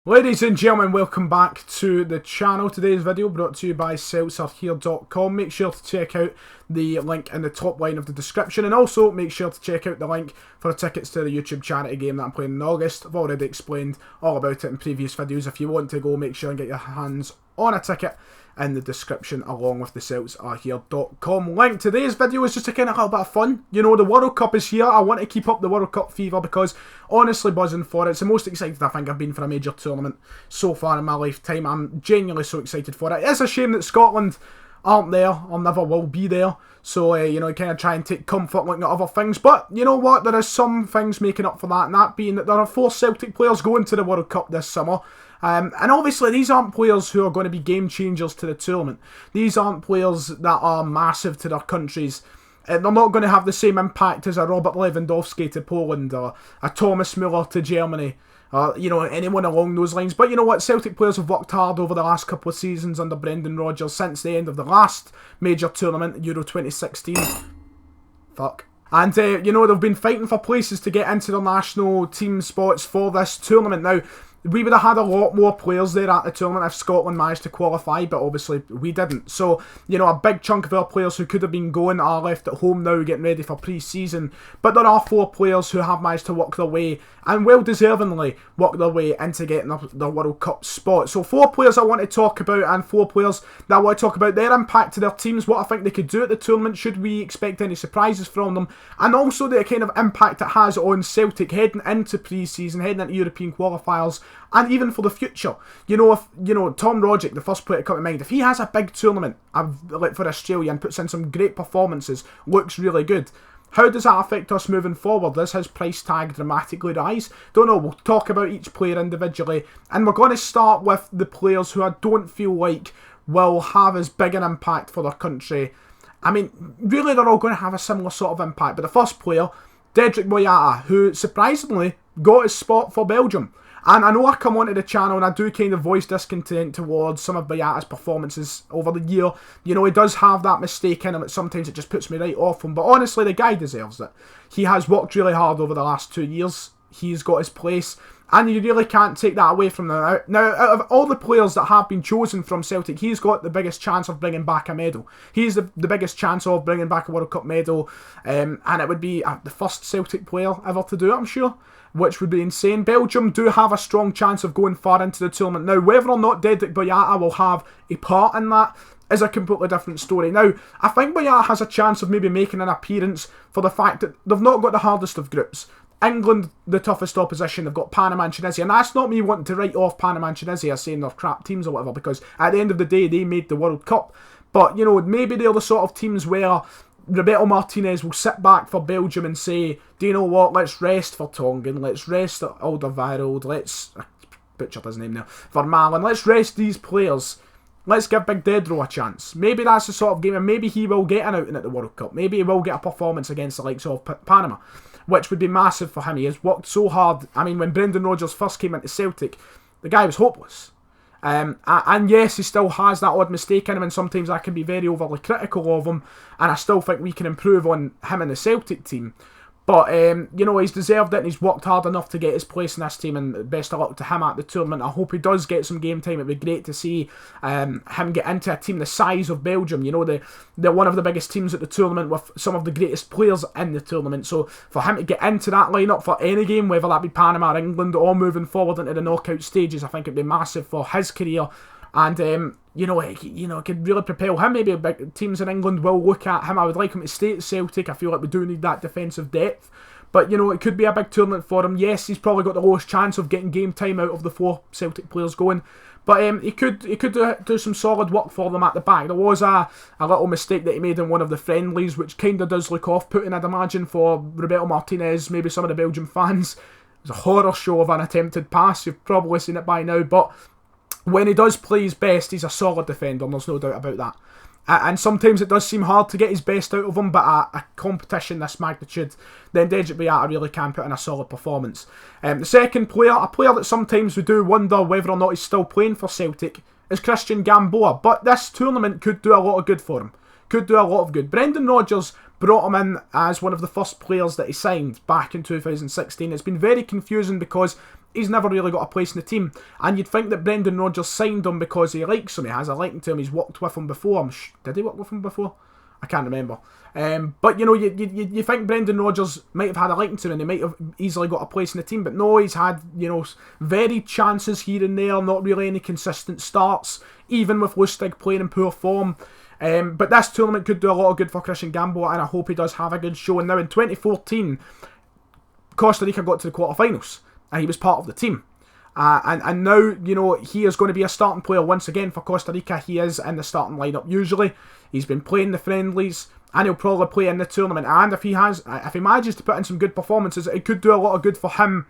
Ladies and gentlemen, welcome back to the channel. Today's video brought to you by Celtic.com. Make sure to check out the link in the top line of the description, and also make sure to check out the link for tickets to the YouTube charity game that I'm playing in August. I've already explained all about it in previous videos. If you want to go, make sure and get your hands on a ticket in the description along with the CeltsAreHere.com link. Today's video is just a kind of little bit of fun. You know, the World Cup is here. I want to keep up the World Cup fever because honestly buzzing for it. It's the most excited I think I've been for a major tournament so far in my lifetime. I'm genuinely so excited for it. It's a shame that Scotland aren't there or never will be there. So, you know, kind of try and take comfort looking at other things. But, you know what, there is some things making up for that, and that being that there are 4 Celtic players going to the World Cup this summer. And obviously these aren't players who are going to be game changers to the tournament. These aren't players that are massive to their countries. They're not going to have the same impact as a Robert Lewandowski to Poland or a Thomas Müller to Germany. You know, anyone along those lines. But you know what, Celtic players have worked hard over the last couple of seasons under Brendan Rodgers since the end of the last major tournament, Euro 2016. Fuck. And, you know, they've been fighting for places to get into their national team spots for this tournament. Now, we would have had a lot more players there at the tournament if Scotland managed to qualify, but obviously we didn't. So, you know, a big chunk of our players who could have been going are left at home now getting ready for pre-season. But there are 4 players who have managed to work their way, and well-deservingly work their way into getting the World Cup spot. So 4 players I want to talk about, and 4 players that I want to talk about their impact to their teams, what I think they could do at the tournament, should we expect any surprises from them, and also the kind of impact it has on Celtic heading into pre-season, heading into European qualifiers, and even for the future. You know, if Tom Rogic, the first player to come to mind, if he has a big tournament like for Australia and puts in some great performances, looks really good, how does that affect us moving forward? Does his price tag dramatically rise? Don't know. We'll talk about each player individually, and we're going to start with the players who I don't feel like will have as big an impact for their country. I mean, really they're all going to have a similar sort of impact, but the first player, Dedryck Boyata, who surprisingly got his spot for Belgium. And I know I come onto the channel and I do kind of voice discontent towards some of Boyata's performances over the year. You know, he does have that mistake in him that sometimes it just puts me right off him. But honestly, the guy deserves it. He has worked really hard over the last 2 years. He's got his place. And you really can't take that away from him. Now, out of all the players that have been chosen from Celtic, he's got the biggest chance of bringing back a medal. He's the biggest chance of bringing back a World Cup medal. And it would be the first Celtic player ever to do it, I'm sure, which would be insane. Belgium do have a strong chance of going far into the tournament. Now, whether or not Dedryck Boyata will have a part in that is a completely different story. Now, I think Boyata has a chance of maybe making an appearance for the fact that they've not got the hardest of groups. England, the toughest opposition, they've got Panama and Tunisia, and that's not me wanting to write off Panama and Tunisia saying they're crap teams or whatever, because at the end of the day, they made the World Cup. But, you know, maybe they're the sort of teams where Roberto Martinez will sit back for Belgium and say, do you know what, let's rest for Tongan, let's rest Alderweireld, let's, I butchered his name there, Vermaelen, let's rest these players. Let's give Big Dedro a chance. Maybe that's the sort of game, and maybe he will get an outing at the World Cup. Maybe he will get a performance against the likes of Panama, which would be massive for him. He has worked so hard. I mean, when Brendan Rodgers first came into Celtic, the guy was hopeless. And yes, he still has that odd mistake in him, and sometimes I can be very overly critical of him, and I still think we can improve on him in the Celtic team. But, you know, he's deserved it, and he's worked hard enough to get his place in this team, and best of luck to him at the tournament. I hope he does get some game time. It'd be great to see him get into a team the size of Belgium. You know, they're one of the biggest teams at the tournament with some of the greatest players in the tournament. So for him to get into that lineup for any game, whether that be Panama or England, or moving forward into the knockout stages, I think it'd be massive for his career. And, you know, it could really propel him. Maybe big teams in England will look at him. I would like him to stay at Celtic. I feel like we do need that defensive depth. But, you know, it could be a big tournament for him. Yes, he's probably got the lowest chance of getting game time out of the 4 Celtic players going. But he could do some solid work for them at the back. There was a little mistake that he made in one of the friendlies, which kind of does look off-putting, I'd imagine, for Roberto Martinez, maybe some of the Belgian fans. It was a horror show of an attempted pass. You've probably seen it by now, but when he does play his best, he's a solid defender, and there's no doubt about that. And sometimes it does seem hard to get his best out of him, but a competition this magnitude, then Dedryck Boyata really can put in a solid performance. The second player, a player that sometimes we do wonder whether or not he's still playing for Celtic, is Christian Gamboa. But this tournament could do a lot of good for him. Could do a lot of good. Brendan Rodgers brought him in as one of the first players that he signed back in 2016. It's been very confusing because he's never really got a place in the team. And you'd think that Brendan Rodgers signed him because he likes him, he has a liking to him, he's worked with him before. Did he work with him before? I can't remember. But, you know, you think Brendan Rodgers might have had a liking to him and he might have easily got a place in the team, but no, he's had, you know, varied chances here and there, not really any consistent starts, even with Lustig playing in poor form. But this tournament could do a lot of good for Christian Gamboa, and I hope he does have a good show. And now in 2014, Costa Rica got to the quarterfinals, and he was part of the team. And now, you know, he is going to be a starting player once again for Costa Rica. He is in the starting lineup usually. He's been playing the friendlies, and he'll probably play in the tournament. And if he manages to put in some good performances, it could do a lot of good for him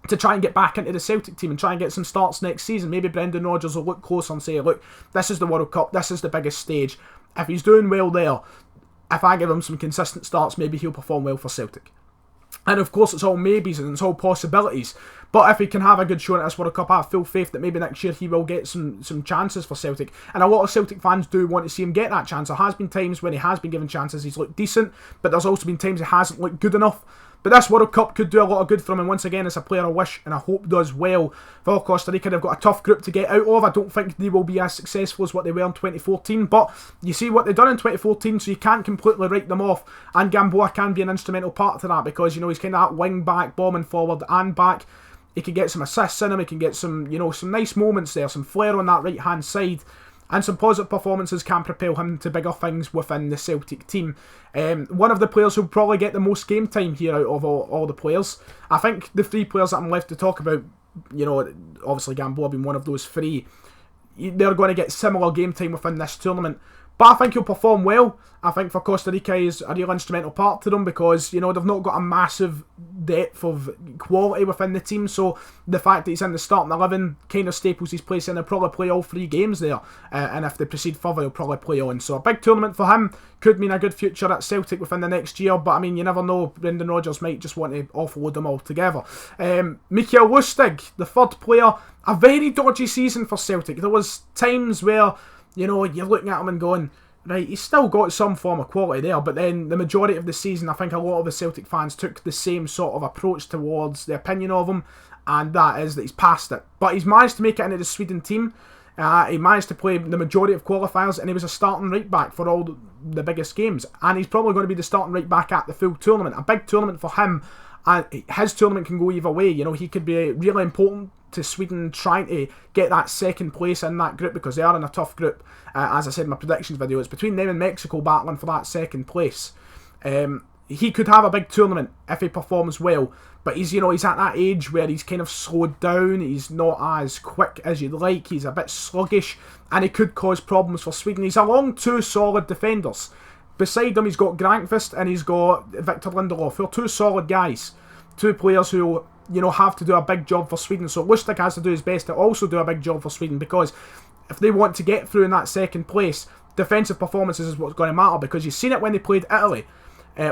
to try and get back into the Celtic team and try and get some starts next season. Maybe Brendan Rodgers will look closer and say, look, this is the World Cup, this is the biggest stage. If he's doing well there, if I give him some consistent starts, maybe he'll perform well for Celtic. And of course, it's all maybes and it's all possibilities. But if he can have a good show at this World Cup, I have full faith that maybe next year he will get some chances for Celtic. And a lot of Celtic fans do want to see him get that chance. There has been times when he has been given chances, he's looked decent, but there's also been times he hasn't looked good enough. But this World Cup could do a lot of good for him, and once again, it's a player I wish and I hope does well for Costa Rica. They've got a tough group to get out of. I don't think they will be as successful as what they were in 2014, but you see what they've done in 2014, so you can't completely write them off, and Gamboa can be an instrumental part to that, because, you know, he's kind of that wing back, bombing forward and back. He can get some assists in him, he can get some, you know, some nice moments there, some flair on that right hand side. And some positive performances can propel him to bigger things within the Celtic team. One of the players who'll probably get the most game time here out of all the players. I think the three players that I'm left to talk about, you know, obviously Gamboa being one of those three, they're going to get similar game time within this tournament. But I think he'll perform well. I think for Costa Rica is a real instrumental part to them, because, you know, they've not got a massive depth of quality within the team, so the fact that he's in the starting 11 kind of staples his place in. He'll probably play all 3 games there, and if they proceed further, he'll probably play on. So a big tournament for him could mean a good future at Celtic within the next year, but I mean, you never know, Brendan Rodgers might just want to offload them all together. Mikael Lustig, the third player, a very dodgy season for Celtic. There was times where, you know, you're looking at him and going, right, he's still got some form of quality there, but then the majority of the season, I think a lot of the Celtic fans took the same sort of approach towards the opinion of him, and that is that he's past it. But he's managed to make it into the Sweden team. He managed to play the majority of qualifiers, and he was a starting right back for all the biggest games, and he's probably going to be the starting right back at the full tournament. A big tournament for him, and his tournament can go either way. You know, he could be really important to Sweden trying to get that second place in that group, because they are in a tough group. As I said in my predictions video, it's between them and Mexico battling for that second place. He could have a big tournament if he performs well, but he's, you know, he's at that age where he's kind of slowed down, he's not as quick as you'd like, he's a bit sluggish, and he could cause problems for Sweden. He's along 2 solid defenders. Beside him, he's got Grankvist and he's got Victor Lindelof, who are 2 solid guys, 2 players who, you know, have to do a big job for Sweden. So Lustig has to do his best to also do a big job for Sweden, because if they want to get through in that second place, defensive performances is what's going to matter, because you've seen it when they played Italy,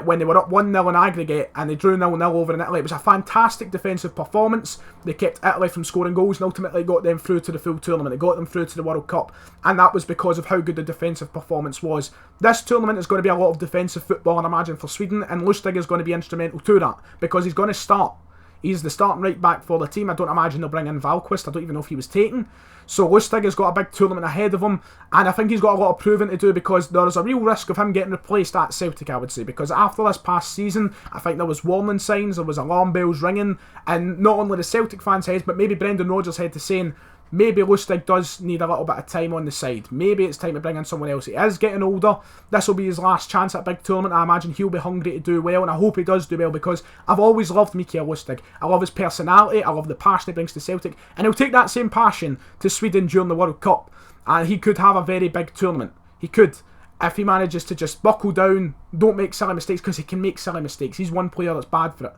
when they were up 1-0 in aggregate and they drew 0-0 over in Italy. It was a fantastic defensive performance. They kept Italy from scoring goals and ultimately got them through to the full tournament. It got them through to the World Cup, and that was because of how good the defensive performance was. This tournament is going to be a lot of defensive football, I imagine, for Sweden, and Lustig is going to be instrumental to that, because he's going to start. He's the starting right back for the team. I don't imagine they'll bring in Valquist. I don't even know if he was taken. So Lustig has got a big tournament ahead of him, and I think he's got a lot of proving to do, because there is a real risk of him getting replaced at Celtic, I would say, because after this past season, I think there was warning signs, there was alarm bells ringing, and not only the Celtic fans' heads, but maybe Brendan Rodgers' head, to saying, maybe Lustig does need a little bit of time on the side. Maybe it's time to bring in someone else. He is getting older. This will be his last chance at a big tournament. I imagine he'll be hungry to do well, and I hope he does do well, because I've always loved Mikael Lustig. I love his personality. I love the passion he brings to Celtic, and he'll take that same passion to Sweden during the World Cup, and he could have a very big tournament. He could, if he manages to just buckle down, don't make silly mistakes, because he can make silly mistakes. He's one player that's bad for it.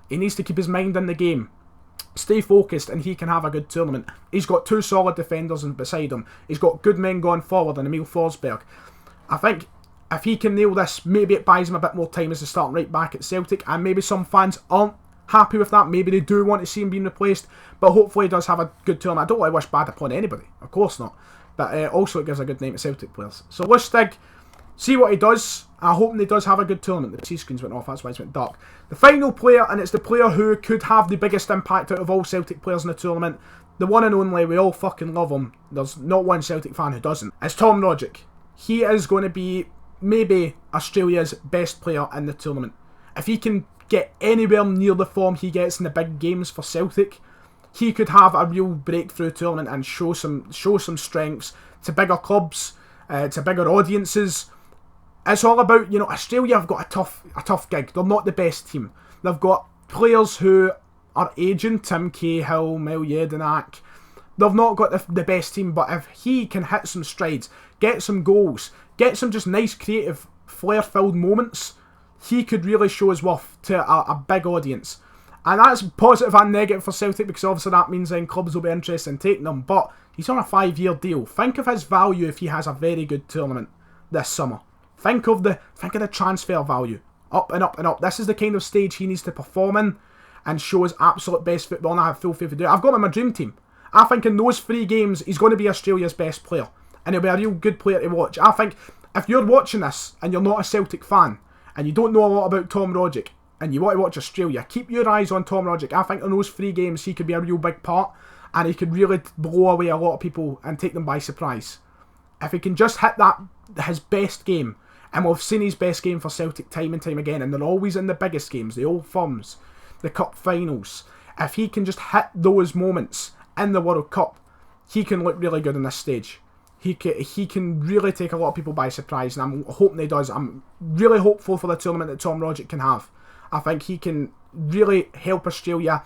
He needs to keep his mind in the game, stay focused, and he can have a good tournament. He's got 2 solid defenders beside him. He's got good men going forward, and Emil Forsberg. I think if he can nail this, maybe it buys him a bit more time as a starting right back at Celtic, and maybe some fans aren't happy with that. Maybe they do want to see him being replaced, but hopefully he does have a good tournament. I don't want to wish bad upon anybody, of course not, but also it gives a good name to Celtic players. So Lustig, See what he does. I hope he does have a good tournament. The T-screens went off, that's why it went dark. The final player, and it's the player who could have the biggest impact out of all Celtic players in the tournament. The one and only, we all fucking love him. There's not one Celtic fan who doesn't. It's Tom Rogic. He is going to be maybe Australia's best player in the tournament. If he can get anywhere near the form he gets in the big games for Celtic, he could have a real breakthrough tournament and show some strengths to bigger clubs, to bigger audiences. It's all about, you know, Australia have got a tough gig. They're not the best team. They've got players who are aging, Tim Cahill, Mel Jedinak. They've not got the best team, but if he can hit some strides, get some goals, get some just nice creative flair-filled moments, he could really show his worth to a big audience. And that's positive and negative for Celtic, because obviously that means then clubs will be interested in taking him, but he's on a 5-year deal. Think of his value if he has a very good tournament this summer. Think of the transfer value. Up and up and up. This is the kind of stage he needs to perform in and show his absolute best football, and I have full faith to do it. I've got him in my dream team. I think in those 3 games, he's going to be Australia's best player, and he'll be a real good player to watch. I think if you're watching this and you're not a Celtic fan, and you don't know a lot about Tom Rogic, and you want to watch Australia, keep your eyes on Tom Rogic. I think in those 3 games, he could be a real big part, and he could really blow away a lot of people and take them by surprise. If he can just hit his best game, and we've seen his best game for Celtic time and time again, and they're always in the biggest games, the Old Firms, the Cup finals. If he can just hit those moments in the World Cup, he can look really good on this stage. He can really take a lot of people by surprise, and I'm hoping he does. I'm really hopeful for the tournament that Tom Rogic can have. I think he can really help Australia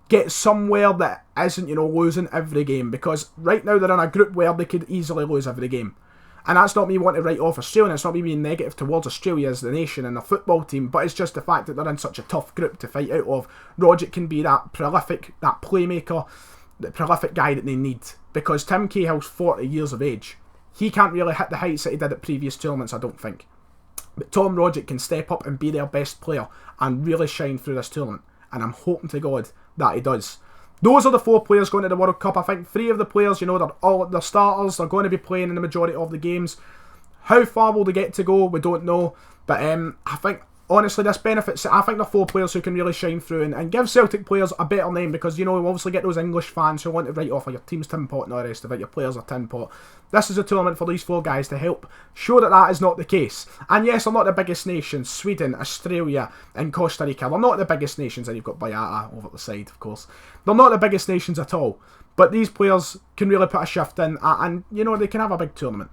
get somewhere that isn't, you know, losing every game, because right now they're in a group where they could easily lose every game. And that's not me wanting to write off Australia, it's not me being negative towards Australia as the nation and the football team, but it's just the fact that they're in such a tough group to fight out of. Rogic can be that prolific, that playmaker, the prolific guy that they need, because Tim Cahill's 40 years of age. He can't really hit the heights that he did at previous tournaments, I don't think. But Tom Rogic can step up and be their best player and really shine through this tournament, and I'm hoping to God that he does. Those are the 4 players going to the World Cup. I think 3 of the players, you know, they're starters. They're going to be playing in the majority of the games. How far will they get to go? We don't know. But I think, honestly, this benefits. I think the 4 players who can really shine through and give Celtic players a better name, because, you know, we obviously get those English fans who want to write off your team's tin pot and all the rest of it. Your players are tin pot. This is a tournament for these 4 guys to help show that that is not the case. And yes, they're not the biggest nations. Sweden, Australia and Costa Rica. They're not the biggest nations. And you've got Bayata over the side, of course. They're not the biggest nations at all. But these players can really put a shift in, and, you know, they can have a big tournament.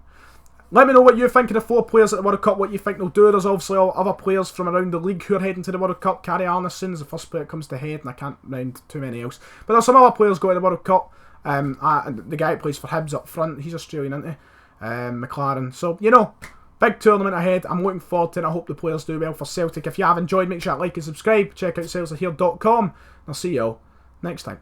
Let me know what you think of the 4 players at the World Cup, what you think they'll do. There's obviously other players from around the league who are heading to the World Cup. Carrie Arneson's the first player that comes to head, and I can't round too many else. But there's some other players going to the World Cup. And the guy who plays for Hibs up front, he's Australian, isn't he? McLaren. So, you know, big tournament ahead. I'm looking forward to it, and I hope the players do well for Celtic. If you have enjoyed, make sure to like and subscribe. Check out salesarhere.com. I'll see you all next time.